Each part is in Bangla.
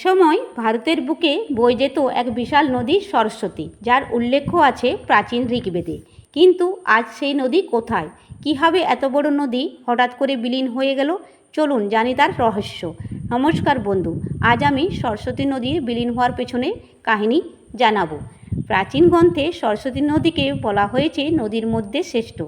সময় ভারতের বুকে বয়ে যেত এক বিশাল নদী সরস্বতী, যার উল্লেখ আছে প্রাচীন ঋগ্বেদে। কিন্তু আজ সেই নদী কোথায়? কীভাবে এত বড় নদী হঠাৎ করে বিলীন হয়ে গেল? চলুন জানি তার রহস্য। নমস্কার বন্ধু, আজ আমি সরস্বতী নদীর বিলীন হওয়ার পেছনে কাহিনী জানাবো। প্রাচীন গ্রন্থে সরস্বতী নদীকে বলা হয়েছে নদীর মধ্যে শ্রেষ্ঠ।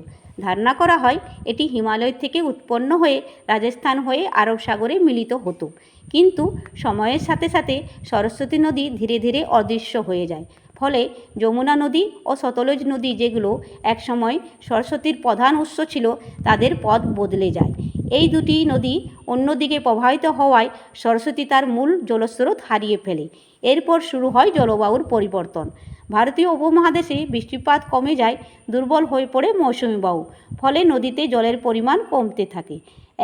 ধারণা করা হয় এটি হিমালয় থেকে উৎপন্ন হয়ে রাজস্থান হয়ে আরব সাগরে মিলিত হতো। কিন্তু সময়ের সাথে সাথে সরস্বতী নদী ধীরে ধীরে অদৃশ্য হয়ে যায়। ফলে যমুনা নদী ও সতলজ নদী, যেগুলো একসময় সরস্বতীর প্রধান উৎস ছিল, তাদের পথ বদলে যায়। এই দুটি নদী অন্যদিকে প্রবাহিত হওয়ায় সরস্বতী তার মূল জলস্রোত হারিয়ে ফেলে। এরপর শুরু হয় জলবায়ুর পরিবর্তন। ভারতীয় উপমহাদেশে বৃষ্টিপাত কমে যায়, দুর্বল হয়ে পড়ে মৌসুমি বায়ু। ফলে নদীতে জলের পরিমাণ কমতে থাকে।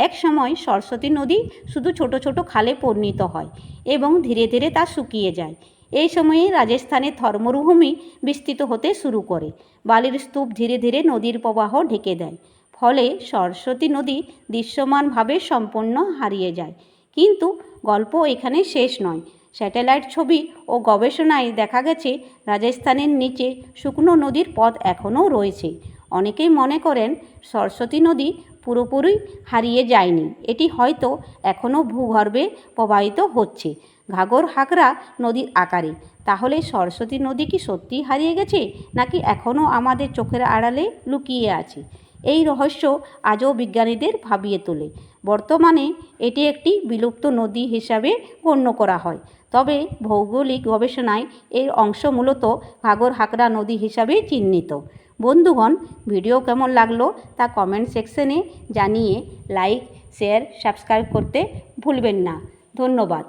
এক সময় সরস্বতী নদী শুধু ছোট ছোট খালে পরিণত হয় এবং ধীরে ধীরে তা শুকিয়ে যায়। এই সময়ে রাজস্থানের থরমরুভূমি বিস্তৃত হতে শুরু করে। বালির স্তূপ ধীরে ধীরে নদীর প্রবাহ ঢেকে দেয়। ফলে সরস্বতী নদী দৃশ্যমানভাবে সম্পূর্ণ হারিয়ে যায়। কিন্তু গল্প এখানে শেষ নয়। স্যাটেলাইট ছবি ও গবেষণায় দেখা গেছে রাজস্থানের নিচে শুকনো নদীর পথ এখনও রয়েছে। অনেকেই মনে করেন সরস্বতী নদী পুরোপুরি হারিয়ে যায়নি, এটি হয়তো এখনও ভূগর্ভে প্রবাহিত হচ্ছে, ঘাঘর হাকরা নদীর আকারে। তাহলে সরস্বতী নদী কি সত্যিই হারিয়ে গেছে, নাকি এখনও আমাদের চোখের আড়ালে লুকিয়ে আছে? এই রহস্য আজও বিজ্ঞানীদের ভাবিয়ে তোলে। বর্তমানে এটি একটি বিলুপ্ত নদী হিসাবে গণ্য করা হয়, তবে ভৌগোলিক গবেষণায় এর অংশ মূলত ঘাঘর হাকরা নদী হিসাবে চিহ্নিত। বন্ধুগণ, ভিডিও কেমন লাগলো তা কমেন্ট সেকশনে জানিয়ে লাইক, শেয়ার, সাবস্ক্রাইব করতে ভুলবেন না। ধন্যবাদ।